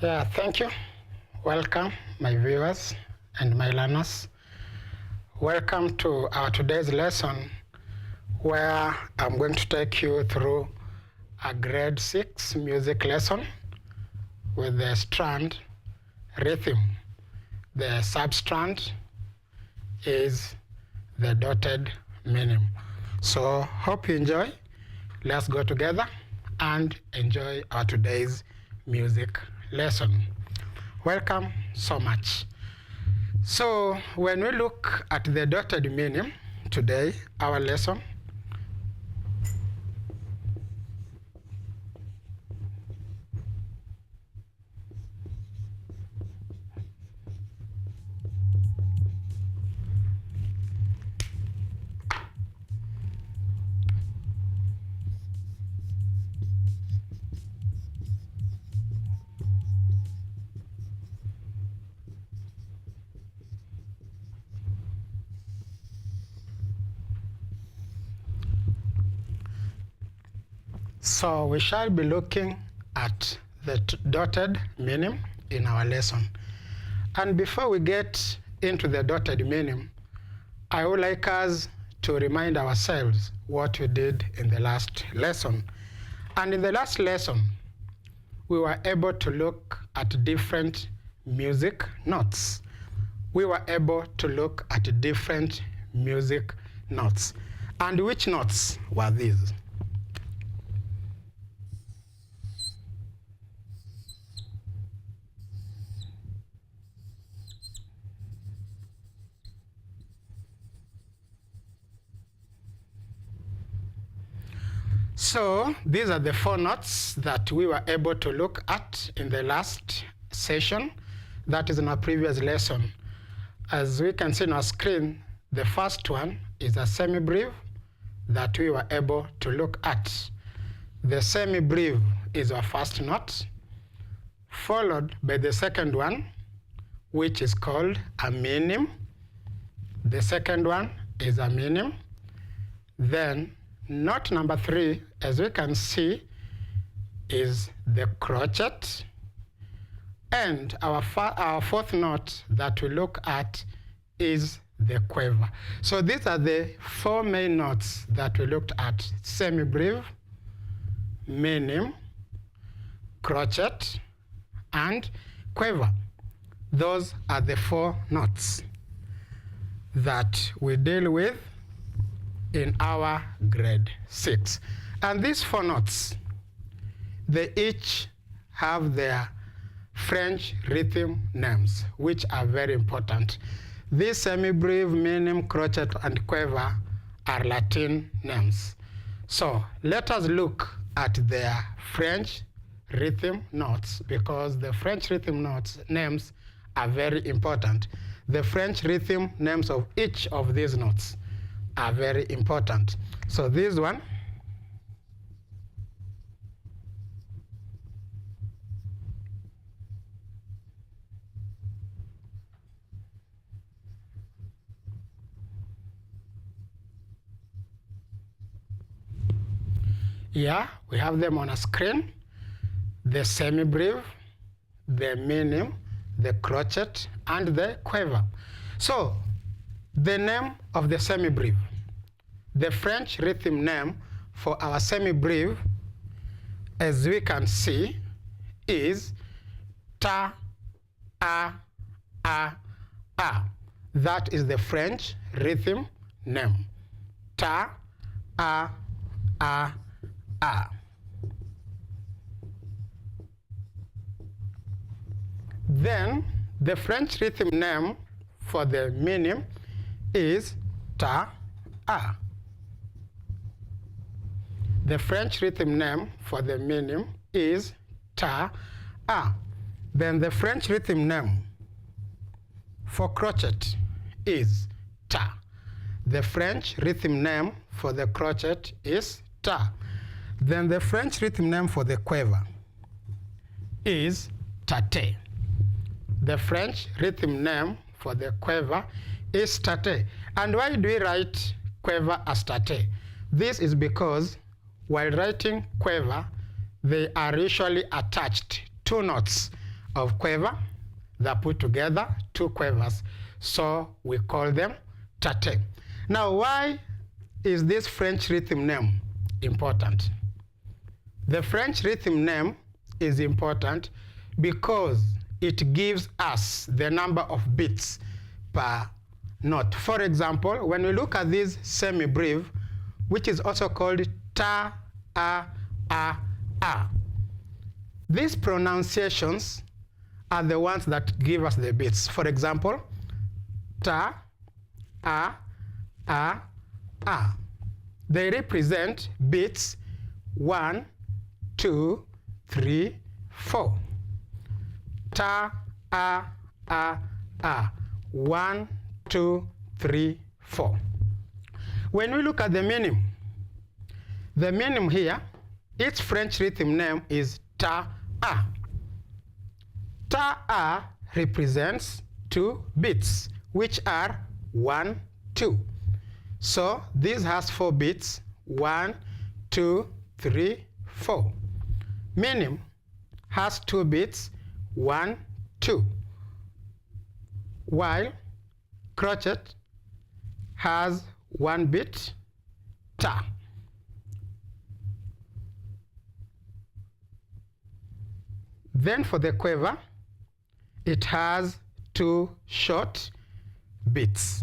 Yeah, thank you. Welcome, my viewers and my learners. Welcome to our today's lesson, where I'm going to take you through a grade 6 music lesson with the strand rhythm. The substrand is the dotted minim. So hope you enjoy. Let's go together and enjoy our today's music lesson. Welcome so much. So when we look at the dotted minim today, our lesson, so we shall be looking at the dotted minim in our lesson. And before we get into the dotted minim, I would like us to remind ourselves what we did in the last lesson. And in the last lesson, we were able to look at different music notes. We were able to look at different music notes. And which notes were these? So these are the 4 notes that we were able to look at in the last session, that is in our previous lesson. As we can see on our screen, the first one is a semi-breve that we were able to look at. The semi-breve is our first note, followed by the second one, which is called a minim. The second one is a minim. Then note number 3, as we can see, is the crotchet. And our fourth note that we look at is the quiver. So these are the 4 main notes that we looked at: semi-breve, minim, crotchet, and quiver. Those are the 4 notes that we deal with in our grade 6. And these 4 notes, they each have their French rhythm names, which are very important. These semi-breve, minim, crotchet, and quiver are Latin names. So let us look at their French rhythm notes, because the French rhythm notes names are very important. The French rhythm names of each of these notes are very important. So this one, yeah, we have them on a screen: the semi-breve, the minim, the crotchet, and the quiver. So the name of the semi-breve, the French rhythm name for our semi-breve, as we can see, is ta, a, a, a. That is the French rhythm name. Ta, a, a, a. Then the French rhythm name for the minim is ta, a. The French rhythm name for the minim is ta, a. Then the French rhythm name for crotchet is ta. The French rhythm name for the crotchet is ta. Then the French rhythm name for the quiver is tate. The French rhythm name for the quiver is tate. And why do we write quiver as tate? This is because while writing quiver, they are usually attached 2 notes of quiver that put together two quavers. So we call them tate. Now, why is this French rhythm name important? The French rhythm name is important because it gives us the number of beats per note. For example, when we look at this semi-breve, which is also called ta, a, a. These pronunciations are the ones that give us the beats. For example, ta, a, a. They represent beats 1, 2, 3, 4. Ta, a. 1, 2, 3, 4. When we look at the minim here, its French rhythm name is ta-a. Ta-a represents 2 beats, which are 1, 2. So this has 4 beats, 1, 2, 3, 4. Minim has 2 beats, 1, 2. While crochet has 1 beat, ta. Then for the quiver, it has 2 short beats.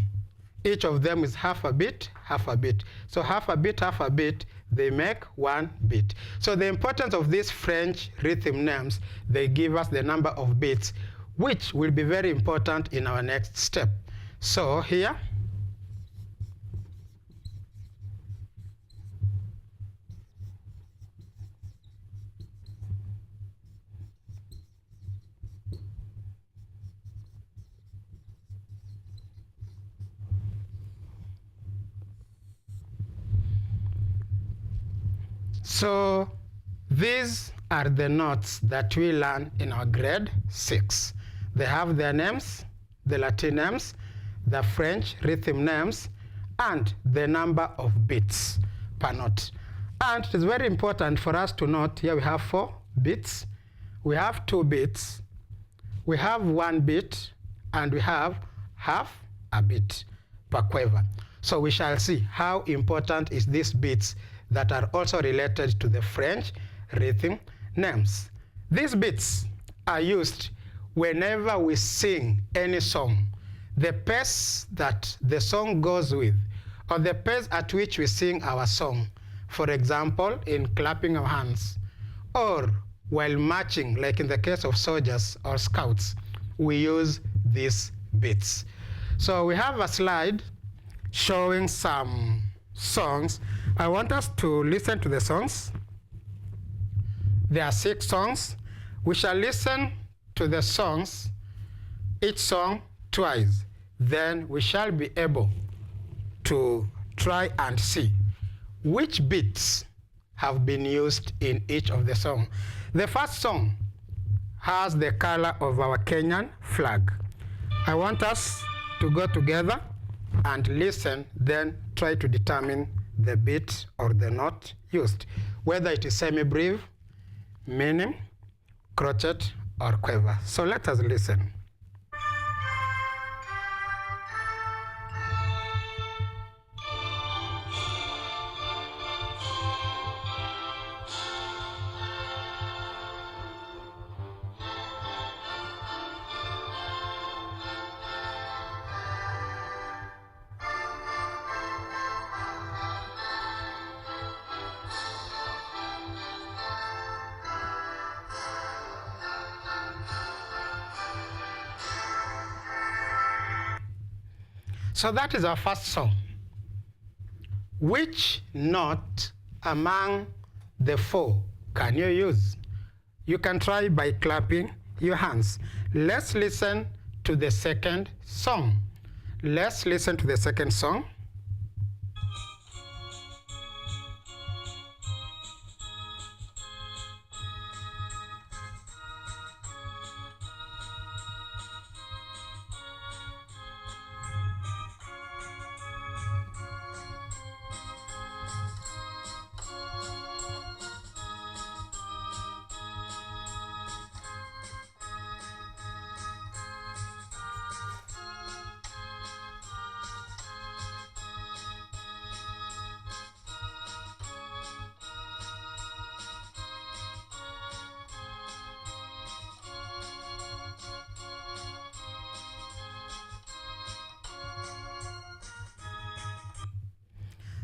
Each of them is half a beat, half a beat. So half a beat, they make 1 beat. So the importance of these French rhythm names, they give us the number of beats, which will be very important in our next step. So here, so these are the notes that we learn in our grade 6. They have their names, the Latin names, the French rhythm names, and the number of beats per note. And it is very important for us to note, here we have 4 beats, we have 2 beats, we have 1 beat, and we have half a beat per quiver. So we shall see how important is these beats that are also related to the French rhythm names. These beats are used whenever we sing any song. The pace that the song goes with, or the pace at which we sing our song. For example, in clapping our hands, or while marching, like in the case of soldiers or scouts, we use these beats. So we have a slide showing some songs. I want us to listen to the songs. There are 6 songs. We shall listen to the songs, each song twice. Then we shall be able to try and see which beats have been used in each of the songs. The first song has the color of our Kenyan flag. I want us to go together and listen, then try to determine the beat or the note used, whether it is semi-breve, minim, crochet, or quiver. So let us listen. So that is our first song. Which note among the 4 can you use? You can try by clapping your hands. Let's listen to the second song. Let's listen to the second song.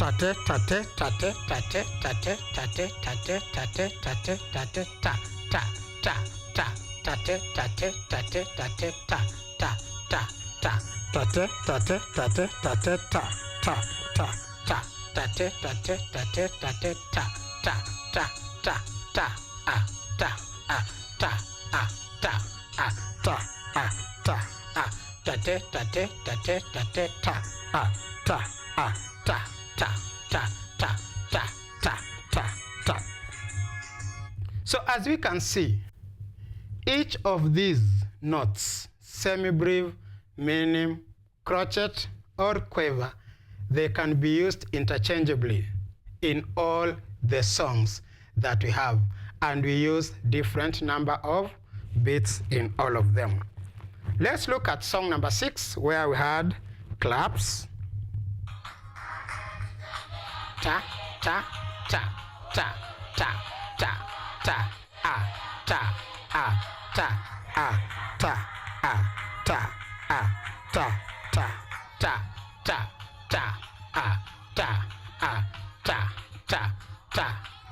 tate tate tate tate tate tate tate tate tate tate ta ta ta ta tate tate tate tate ta ta ta ta tate tate tate tate ta ta ta ta tate tate tate tate ta ta ta ta ta a ta a ta a ta a ta a ta a tate tate tate tate ta a ta a ta ta ta ta ta ta ta ta. So as we can see, each of these notes, semibreve, minim, crotchet, or quiver, they can be used interchangeably in all the songs that we have, and we use different number of beats in all of them. Let's look at song number 6, where we had claps, ta ta ta ta ta ta ta a ta a ta a ta a ta a ta ta ta ta ta a ta a ta ta ta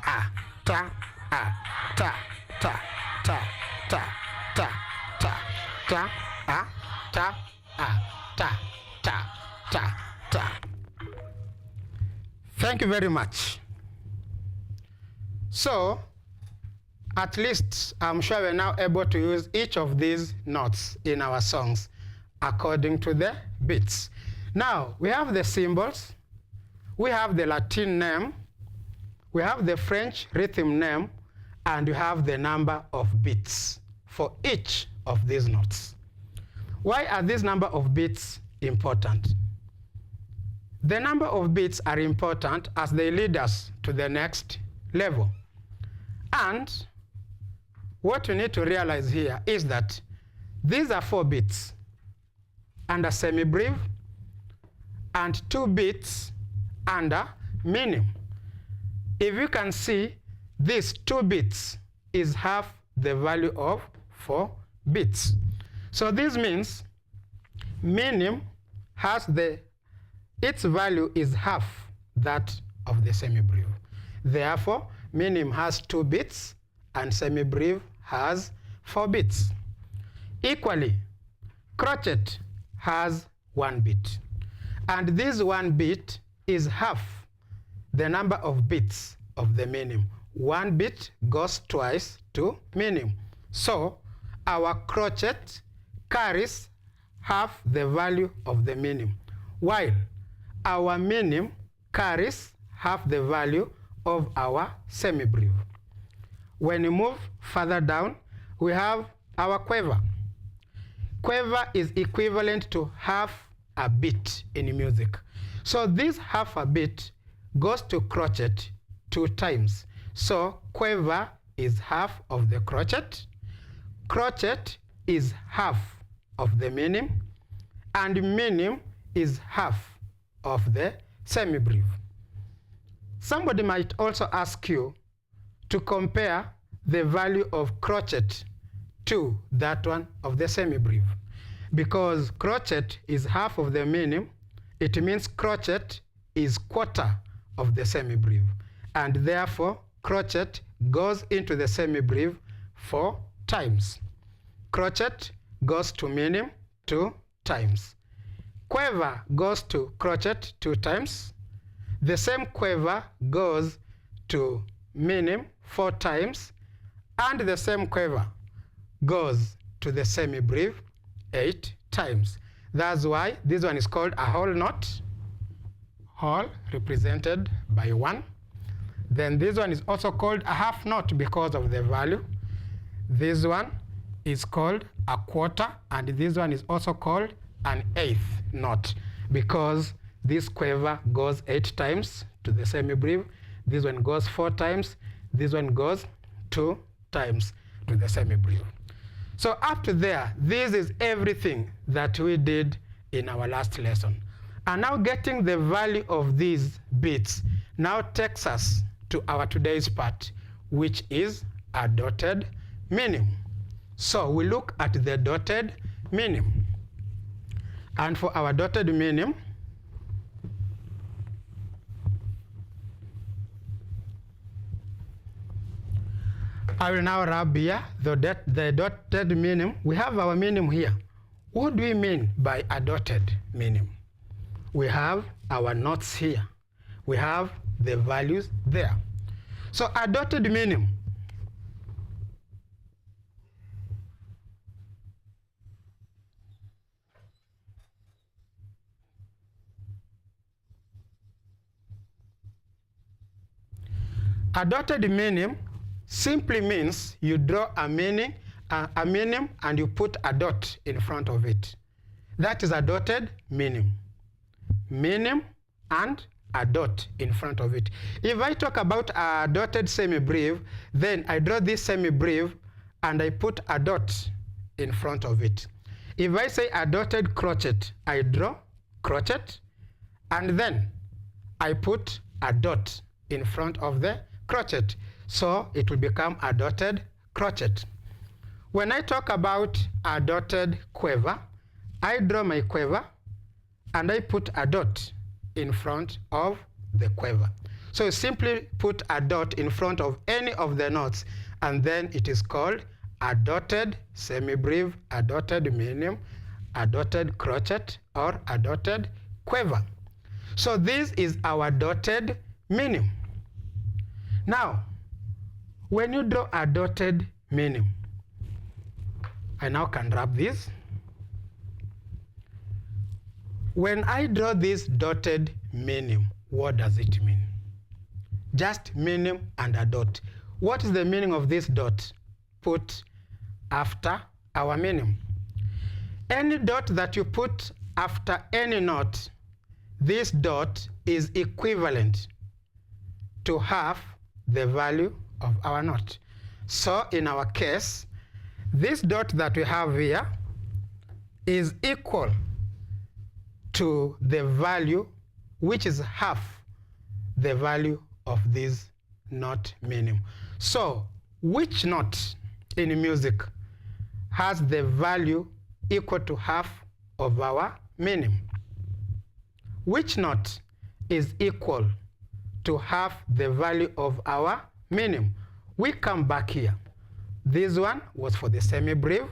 a ta a ta ta ta ta ta ta ta a ta a ta ta ta ta. Thank you very much. So, at least I'm sure we're now able to use each of these notes in our songs according to the beats. Now, we have the symbols, we have the Latin name, we have the French rhythm name, and we have the number of beats for each of these notes. Why are these number of beats important? The number of beats are important as they lead us to the next level. And what we need to realize here is that these are 4 beats under semibreve and 2 beats under minim. If you can see, these 2 beats is half the value of 4 beats. So this means minim has its value is half that of the semibreve. Therefore, minim has 2 beats and semibreve has 4 beats. Equally, crotchet has 1 beat. And this 1 beat is half the number of beats of the minim. 1 beat goes twice to minim. So, our crotchet carries half the value of the minim, while our minim carries half the value of our semibreve. When we move further down, we have our quiver. Quiver is equivalent to half a beat in music. So this half a beat goes to crotchet 2 times. So quiver is half of the crotchet, crotchet is half of the minim, and minim is half of the semibreve. Somebody might also ask you to compare the value of crotchet to that one of the semibreve. Because crotchet is half of the minim, it means crotchet is quarter of the semibreve. And therefore, crotchet goes into the semibreve 4 times. Crotchet goes to minim 2 times. Quiver goes to crotchet 2 times. The same quiver goes to minim 4 times. And the same quiver goes to the semibreve 8 times. That's why this one is called a whole note, whole represented by 1. Then this one is also called a half note because of the value. This one is called a quarter, and this one is also called an 8th note because this quiver goes 8 times to the semibreve, this one goes 4 times, this one goes 2 times to the semibreve. So up to there, this is everything that we did in our last lesson. And now getting the value of these beats now takes us to our today's part, which is a dotted minim. So we look at the dotted minim. And for our dotted minim, I will now rub here the dotted minim. We have our minim here. What do we mean by a dotted minim? We have our notes here. We have the values there. So a dotted minim simply means you draw a minim and you put a dot in front of it. That is a dotted minim. Minim and a dot in front of it. If I talk about a dotted semi-breve, then I draw this semi-breve and I put a dot in front of it. If I say a dotted crochet, I draw crochet and then I put a dot in front of the crochet. So it will become a dotted crochet. When I talk about a dotted quiver, I draw my quiver and I put a dot in front of the quiver. So simply put a dot in front of any of the notes and then it is called a dotted semi-breve, a dotted minim, a dotted crochet, or a dotted quiver. So this is our dotted minim. Now, when you draw a dotted minim, I now can rub this. When I draw this dotted minim, what does it mean? Just minim and a dot. What is the meaning of this dot put after our minim? Any dot that you put after any note, this dot is equivalent to half the value of our note. So in our case, this dot that we have here is equal to the value which is half the value of this note minim. So which note in music has the value equal to half of our minim? Which note is equal to half the value of our minim? We come back here. This one was for the semi-breve.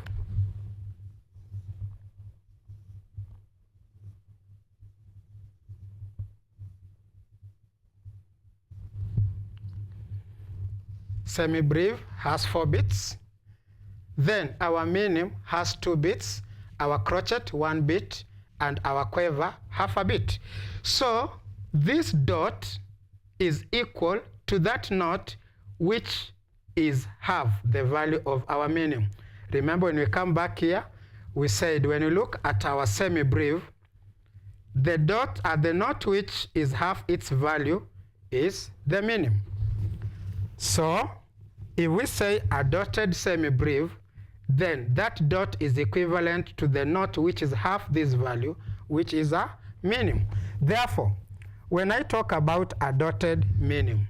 Semi-breve has 4 beats. Then our minim has 2 beats, our crochet 1 beat, and our quiver half a beat. So this dot is equal to that note which is half the value of our minim. Remember, when we come back here, we said when you look at our semi-breve, the dot at the note which is half its value is the minim. So if we say a dotted semi-breve, then that dot is equivalent to the note which is half this value, which is a minim. Therefore, when I talk about a dotted minim,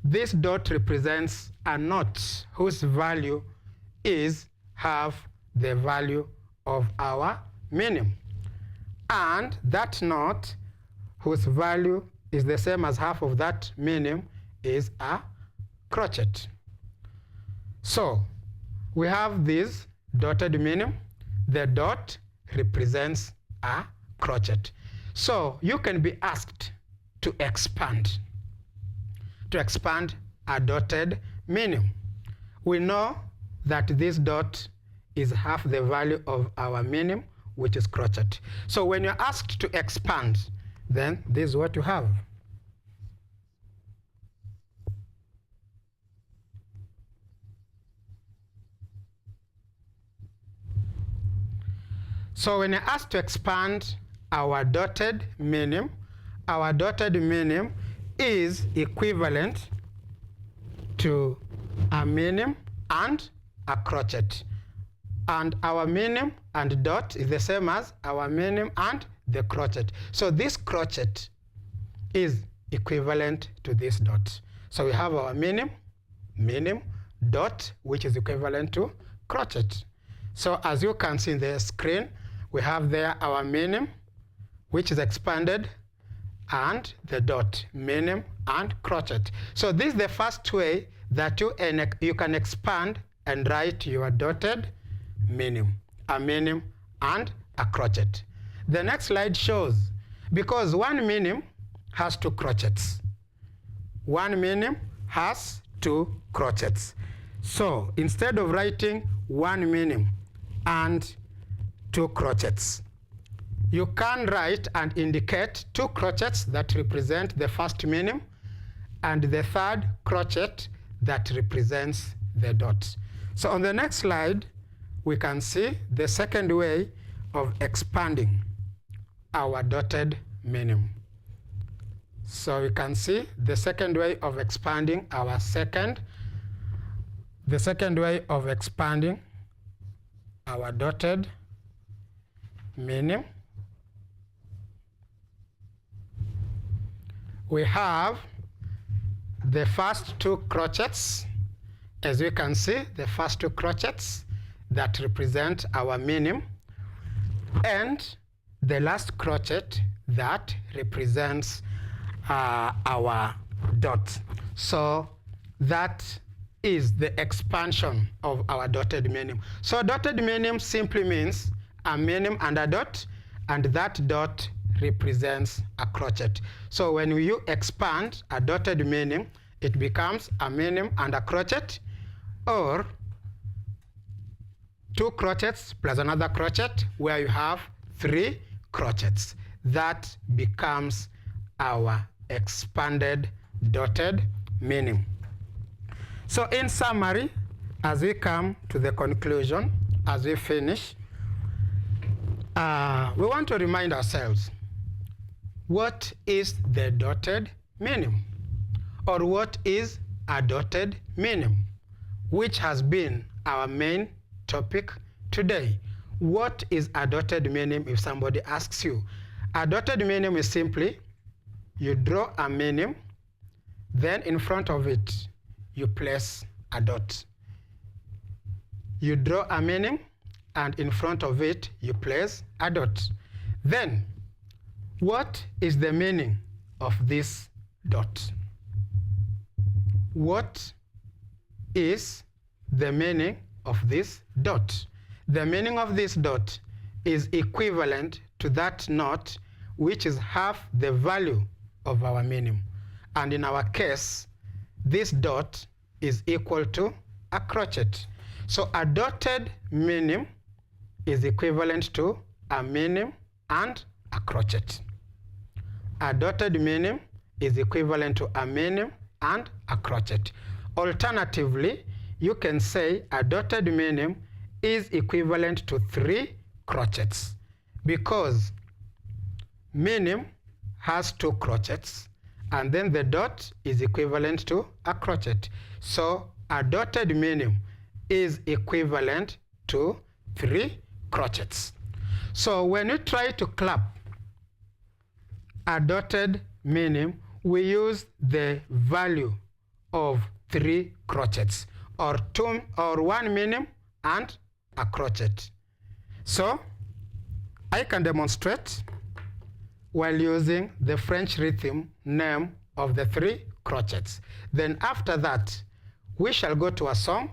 this dot represents a note whose value is half the value of our minim. And that note whose value is the same as half of that minim is a crochet. So we have this dotted minim. The dot represents a crochet. So you can be asked to expand a dotted minim. We know that this dot is half the value of our minim, which is crochet. So when you're asked to expand, then this is what you have. So when you're asked to expand our dotted minim is equivalent to a minim and a crochet. And our minim and dot is the same as our minim and the crochet. So this crochet is equivalent to this dot. So we have our minim, dot, which is equivalent to crochet. So as you can see in the screen, we have there our minim, which is expanded, and the dot, minim and crochet. So this is the first way that you can expand and write your dotted minim, a minim and a crotchet. The next slide shows, because one minim has two crotchets. One minim has two crotchets. So instead of writing one minim and two crotchets, you can write and indicate two crotchets that represent the first minim and the third crotchet that represents the dot. So on the next slide, we can see the second way of expanding our dotted minim. So we can see the second way of expanding our dotted minim. We have the first two crotchets, as you can see, the first two crotchets that represent our minim, and the last crotchet that represents our dot. So that is the expansion of our dotted minim. So dotted minim simply means a minim and a dot, and that dot represents a crotchet. So when you expand a dotted minim, it becomes a minim and a crotchet, or two crotchets plus another crotchet, where you have three crotchets. That becomes our expanded dotted minim. So in summary, as we come to the conclusion, as we finish, we want to remind ourselves, what is the dotted minim? Or what is a dotted minim? Which has been our main topic today. What is a dotted minim if somebody asks you? A dotted minim is simply, you draw a minim, then in front of it, you place a dot. You draw a minim, and in front of it, you place a dot. Then, what is the meaning of this dot? What is the meaning of this dot? The meaning of this dot is equivalent to that knot, which is half the value of our minim. And in our case, this dot is equal to a crotchet. So a dotted minim is equivalent to a minim and a crotchet. A dotted minim is equivalent to a minim and a crotchet. Alternatively, you can say a dotted minim is equivalent to three crotchets, because minim has two crotchets, and then the dot is equivalent to a crotchet. So a dotted minim is equivalent to three crotchets. So when you try to clap a dotted minim, we use the value of three crotchets, or one minim and a crotchet. So I can demonstrate while using the French rhythm name of the three crotchets. Then after that, we shall go to a song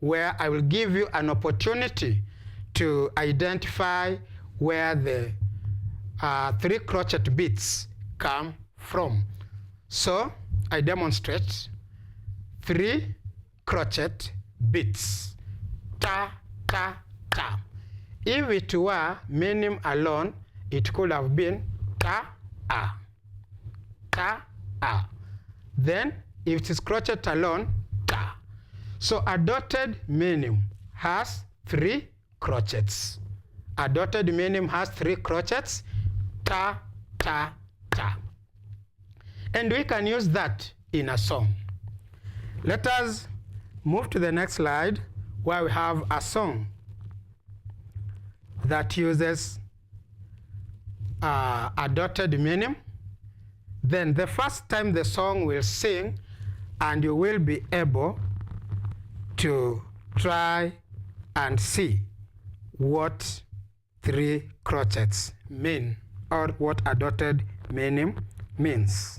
where I will give you an opportunity to identify where the three crotchet beats come from. So I demonstrate three crotchet beats. Ta, ta, ta. If it were minim alone, it could have been ta, a. Ta, a. Then, if it is crotchet alone, ta. So a dotted minim has three crotchets. A dotted minim has three crotchets. Ta, ta, ta. And we can use that in a song. Let us move to the next slide, where we have a song that uses a dotted minim. Then the first time the song will sing, and you will be able to try and see what three crotchets mean, or what a dotted minim means.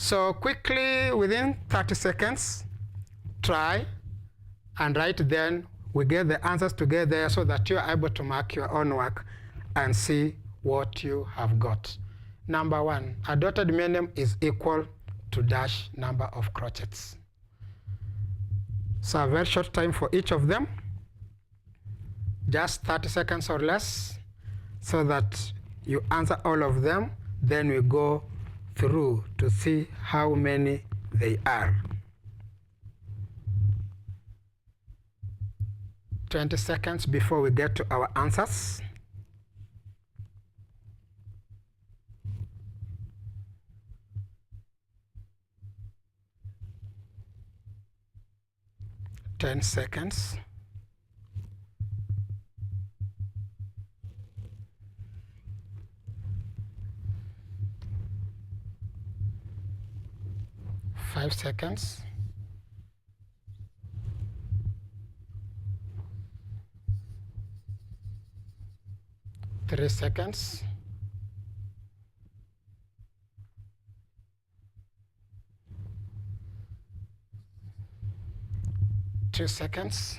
So quickly, within 30 seconds, try and write, then we get the answers together so that you are able to mark your own work and see what you have got. Number 1, a dotted minim is equal to dash number of crochets. So a very short time for each of them, just 30 seconds or less, so that you answer all of them. Then we go through to see how many they are. 20 seconds before we get to our answers. Ten seconds. Five seconds. 3 seconds. 2 seconds.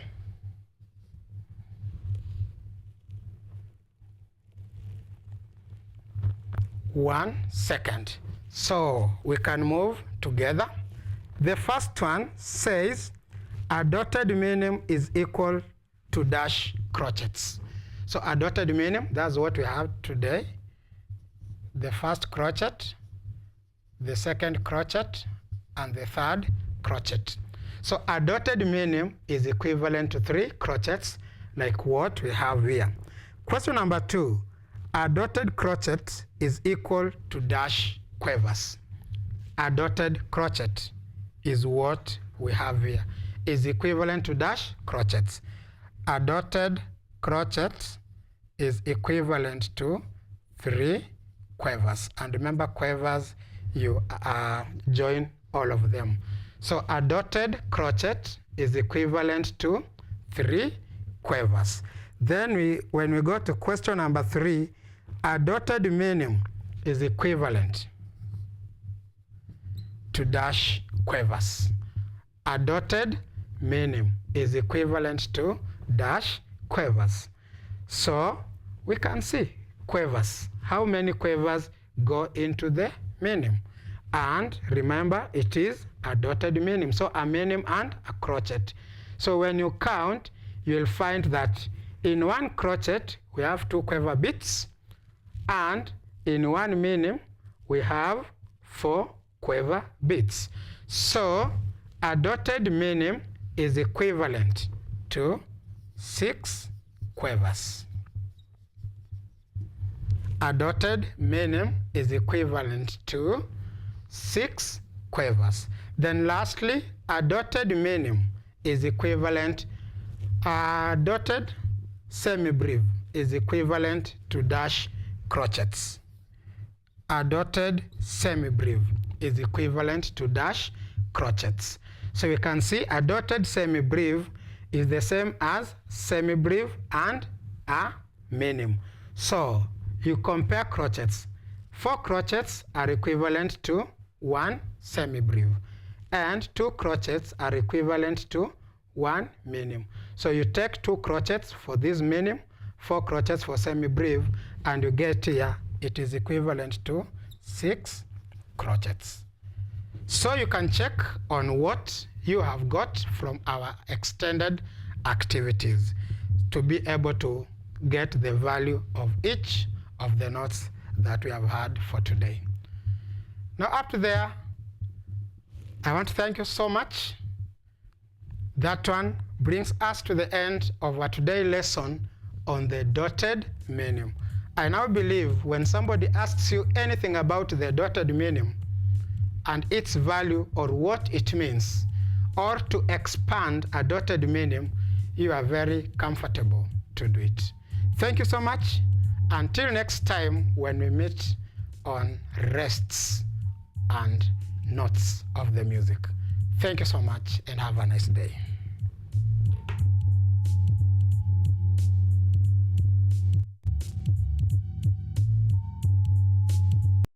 1 second. So we can move together. The first one says a dotted minim is equal to dash crochets. So a dotted minim, that's what we have today. The first crochet, the second crochet, and the third crochet. So a dotted minim is equivalent to 3 crochets, like what we have here. Question number 2, a dotted crochet is equal to dash quavers. A dotted crochet is what we have here, is equivalent to dash crochets. A dotted crochet is equivalent to 3 quavers. And remember, quavers, you join all of them. So a dotted crochet is equivalent to 3 quavers. Then when we go to question number 3, a dotted minim is equivalent to dash quavers. A dotted minim is equivalent to dash quavers. So we can see quavers. How many quavers go into the minim? And remember, it is a dotted minim, so a minim and a crochet. So when you count, you'll find that in one crochet we have 2 quiver bits, and in one minim we have 4 quiver bits. So a dotted minim is equivalent to 6 quavers. A dotted minim is equivalent to 6 quavers. Then lastly, a dotted minim is equivalent, a dotted semi-breve is equivalent to dash crochets. A dotted semi-breve is equivalent to dash crochets. So you can see a dotted semi-breve is the same as semi-breve and a minim. So you compare crochets. 4 crochets are equivalent to 1 semi-breve, and 2 crochets are equivalent to 1 minim. So you take 2 crochets for this minim, 4 crochets for semi-breve, and you get here it is equivalent to 6 crochets. So you can check on what you have got from our extended activities to be able to get the value of each of the notes that we have had for today. Now up to there, I want to thank you so much. That one brings us to the end of our today's lesson on the dotted minim. I now believe when somebody asks you anything about the dotted minim and its value or what it means, or to expand a dotted minim, you are very comfortable to do it. Thank you so much. Until next time when we meet on rests and notes of the music. Thank you so much and have a nice day.